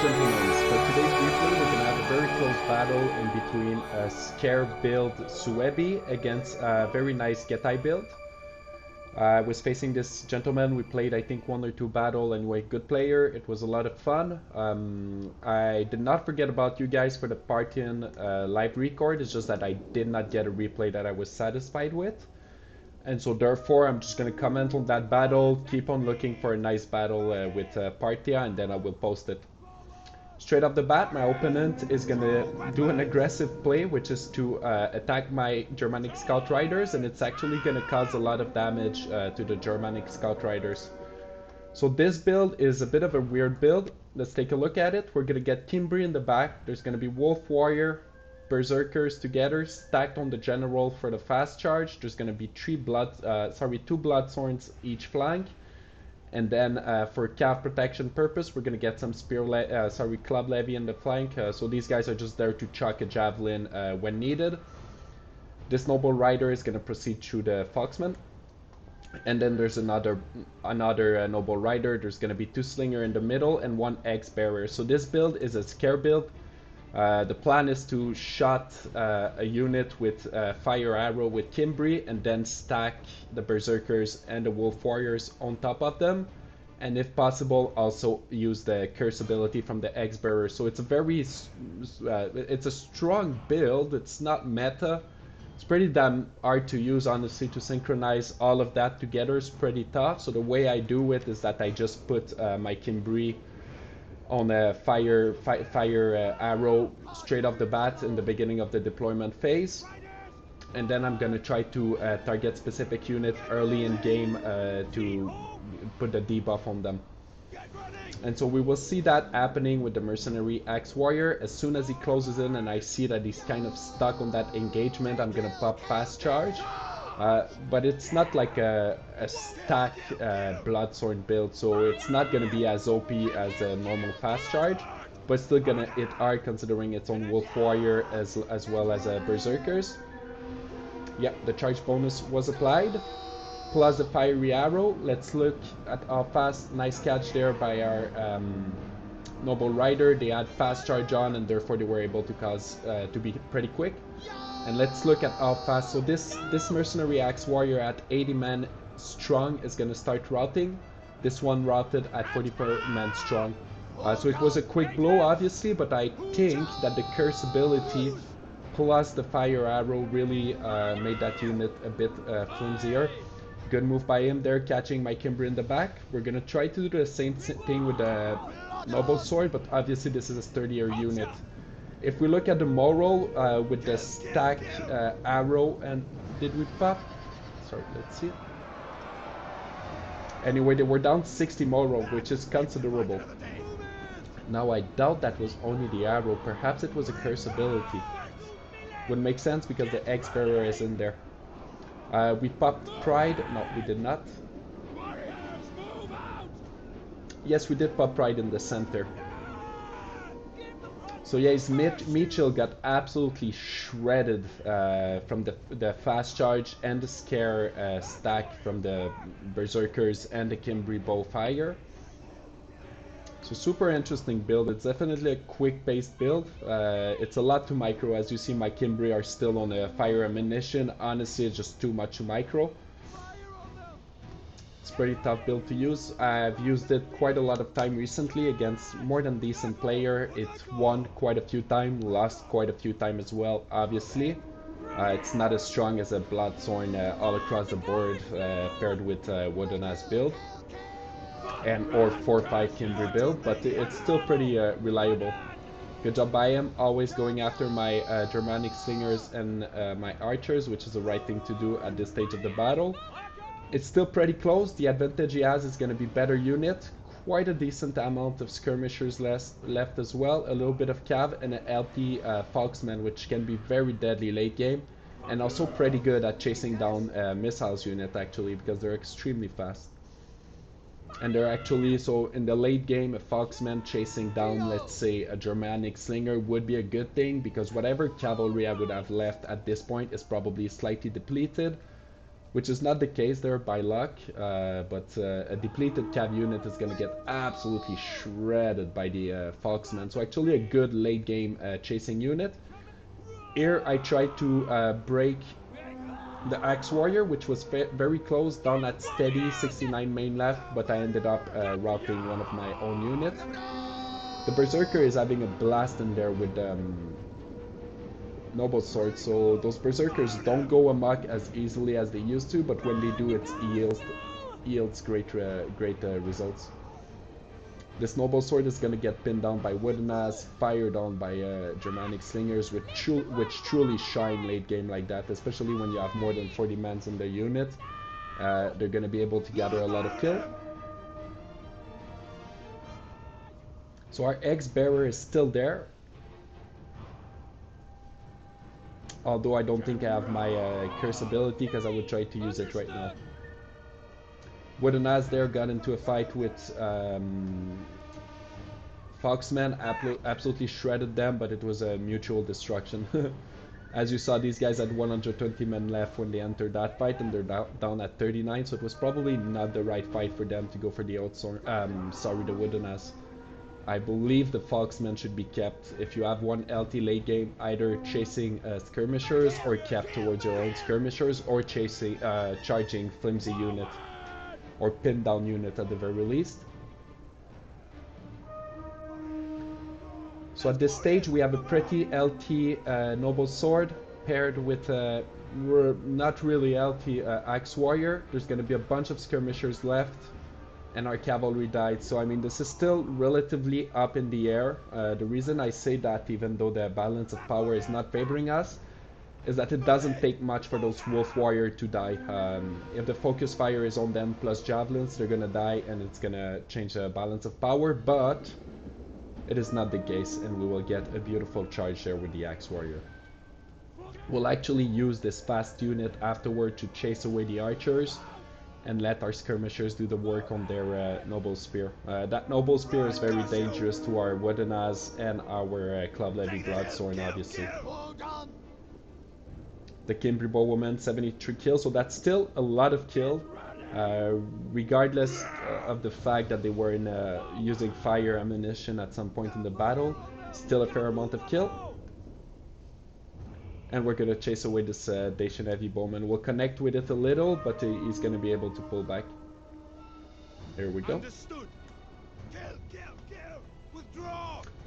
gentlemen, for today's replay we're going to have a very close battle in between a scare build Suebi against a very nice Getae build. I was facing this gentleman, we played I think 1 or 2 battle, anyway, good player, it was a lot of fun. I did not forget about you guys for the Parthian live record, it's just that I did not get a replay that I was satisfied with. And so therefore I'm just going to comment on that battle, keep on looking for a nice battle with Parthia, and then I will post it. Straight off the bat, my opponent is going to do an aggressive play, which is to attack my Germanic Scout Riders, and it's actually going to cause a lot of damage to the Germanic Scout Riders. So this build is a bit of a weird build. Let's take a look at it. We're going to get Kimbri in the back. There's going to be Wolf Warrior, Berserkers together, stacked on the General for the fast charge. There's going to be 2 Bloodsworns each flank. And then for cav protection purpose, we're going to get some Club Levy in the flank. So these guys are just there to chuck a Javelin when needed. This Noble Rider is going to proceed through the Foxman. And then there's another Noble Rider. There's going to be 2 Slinger in the middle and 1 X-Bearer. So this build is a scare build. The plan is to shot a unit with Fire Arrow with Kimbri and then stack the Berserkers and the Wolf Warriors on top of them, and if possible also use the curse ability from the X-Bearer. So it's a very it's a strong build. It's not meta. It's pretty damn hard to use, honestly. To synchronize all of that together is pretty tough. So the way I do it is that I just put my Kimbri on a fire arrow straight off the bat in the beginning of the deployment phase, and then I'm gonna try to target specific unit early in game to put the debuff on them. And so we will see that happening with the Mercenary Axe Warrior. As soon as he closes in and I see that he's kind of stuck on that engagement, I'm gonna pop Fast Charge. But it's not like a stack Bloodsworn build, so it's not going to be as OP as a normal fast charge, but still going to hit hard considering it's on Wolf Warrior as well as Berserkers. Yeah, the charge bonus was applied, plus the Fiery Arrow. Let's look at how fast. Nice catch there by our Noble Rider. They had fast charge on, and therefore they were able to cause to be pretty quick. And let's look at how fast. So this Mercenary Axe Warrior at 80 men strong is going to start routing. This one routed at 44 men strong. So it was a quick blow, obviously, but I think that the curse ability plus the Fire Arrow really made that unit a bit flimsier. Good move by him there, catching my Kimber in the back. We're going to try to do the same thing with the Noble Sword, but obviously this is a sturdier unit. If we look at the moral with the stack arrow, and did we pop? Sorry, let's see. Anyway, they were down 60 moral, which is considerable. Now I doubt that was only the arrow. Perhaps it was a curse ability. Would make sense because the X-Bearer is in there. We popped Pride. No, we did not. Yes, we did pop Pride in the center. So yeah, his Mitchell got absolutely shredded from the fast charge and the scare stack from the Berserkers and the Kimbri Bowfire. So super interesting build. It's definitely a quick-based build. It's a lot to micro. As you see, my Kimbri are still on a fire ammunition. Honestly, it's just too much to micro. It's pretty tough build to use. I've used it quite a lot of time recently against more than decent player. It won quite a few times, lost quite a few times as well, obviously. It's not as strong as a Bloodsworn all across the board paired with Wodena's build or 4-5 Kimbri build, but it's still pretty reliable. Good job by him, always going after my Germanic Slingers and my Archers, which is the right thing to do at this stage of the battle. It's still pretty close. The advantage he has is going to be better unit. Quite a decent amount of skirmishers left as well. A little bit of cav and an LP Foxman, which can be very deadly late game. And also pretty good at chasing down missiles unit, actually, because they're extremely fast. And they're actually, so in the late game, a Foxman chasing down, let's say, a Germanic Slinger would be a good thing, because whatever cavalry I would have left at this point is probably slightly depleted. which is not the case there by luck, but a depleted cav unit is going to get absolutely shredded by the Foxman. So actually a good late game chasing unit. Here I tried to break the Axe Warrior, which was very close, down at steady 69 main left, but I ended up routing one of my own units. The Berserker is having a blast in there with Noble Sword, so those Berserkers don't go amok as easily as they used to, but when they do, it yields great results. This Noble Sword is going to get pinned down by Wooden Ass, fired on by Germanic Slingers, which truly shine late game like that, especially when you have more than 40 mans in the unit. They're going to be able to gather a lot of kill. So our X-Bearer is still there. Although I don't think I have my curse ability, because I would try to use it right now. Wooden Ass there got into a fight with Foxman, absolutely shredded them, but it was a mutual destruction. As you saw, these guys had 120 men left when they entered that fight, and they're down at 39, so it was probably not the right fight for them to go for the the Wooden Ass. I believe the Foxman should be kept. If you have one LT late game, either chasing skirmishers or kept towards your own skirmishers, or chasing, charging flimsy unit or pin down unit at the very least. So at this stage we have a pretty LT Noble Sword paired with a not really LT Axe Warrior. There's going to be a bunch of skirmishers left, and our cavalry died. So I mean, this is still relatively up in the air. The reason I say that, even though the balance of power is not favoring us, is that it doesn't take much for those Wolf Warrior to die. If the focus fire is on them plus javelins, they're gonna die, and it's gonna change the balance of power, but it is not the case, and we will get a beautiful charge there with the Axe Warrior. We'll actually use this fast unit afterward to chase away the archers and let our skirmishers do the work on their Noble Spear. That Noble Spear is very dangerous to our Wooden Ass and our Club Levy Broadsword, obviously. The Kimbri Bowwoman, 73 kills, so that's still a lot of kill, regardless of the fact that they were using fire ammunition at some point in the battle. Still a fair amount of kill. And we're gonna chase away this Dacian Heavy Bowman. We'll connect with it a little, but he's gonna be able to pull back. There we go.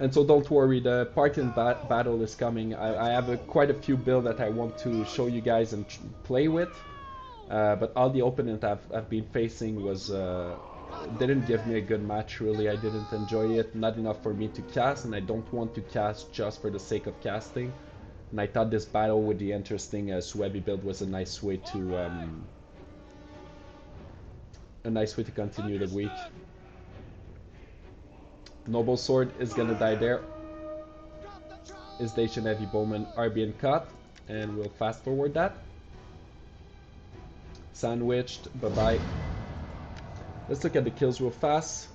And so don't worry, the Parthian battle is coming. I have quite a few builds that I want to show you guys and play with. But all the opponent I've been facing was didn't give me a good match, really. I didn't enjoy it, not enough for me to cast, and I don't want to cast just for the sake of casting. And I thought this battle with the interesting Suebi build was a nice way to continue the week. Noble Sword is gonna die there. His Dacian Heavy Bowmen are being cut, and we'll fast forward that. Sandwiched, bye-bye. Let's look at the kills real fast.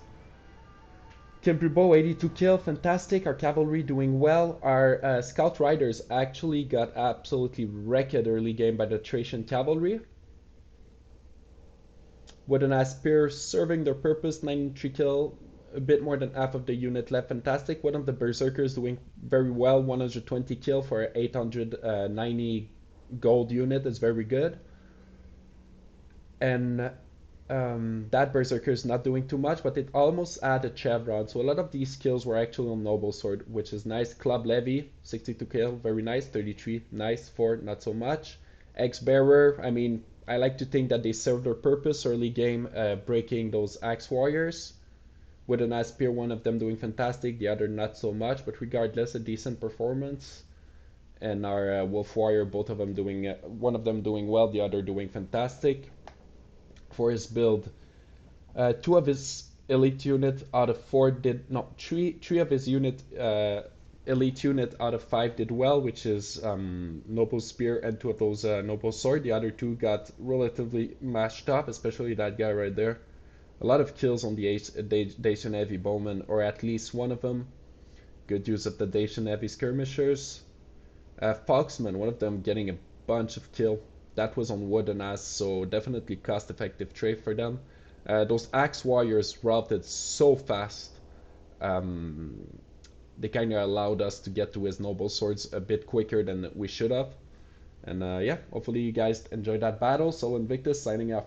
Kimbri Bow, 82 kill, fantastic. Our cavalry doing well. Our scout riders actually got absolutely wrecked early game by the Thracian cavalry. Wooden Ass Spear serving their purpose, 93 kill, a bit more than half of the unit left, fantastic. One of the Berserkers doing very well, 120 kill for an 890 gold unit is very good. And that Berserker is not doing too much, but it almost had a chevron. So a lot of these kills were actually on Noble Sword, which is nice. Club Levy, 62 kill, very nice. 33, nice. 4, not so much. X-Bearer, I mean, I like to think that they served their purpose early game, breaking those Axe Warriors. With an Ass Spear, one of them doing fantastic, the other not so much, but regardless, a decent performance. And our Wolf Warrior, both of them doing, one of them doing well, the other doing fantastic. For his build, 2 of his elite unit out of 4 did, no, 3 of his unit, elite unit out of 5 did well, which is Noble Spear and 2 of those Noble Sword. The other 2 got relatively mashed up, especially that guy right there. A lot of kills on the Dacian Heavy Bowman, or at least one of them. Good use of the Dacian Heavy Skirmishers. Foxman, one of them getting a bunch of kill. That was on wooden as, so definitely cost-effective trade for them. Those axe warriors routed so fast. Um, they kind of allowed us to get to his noble swords a bit quicker than we should have. And yeah, hopefully you guys enjoyed that battle. So Invictus signing off.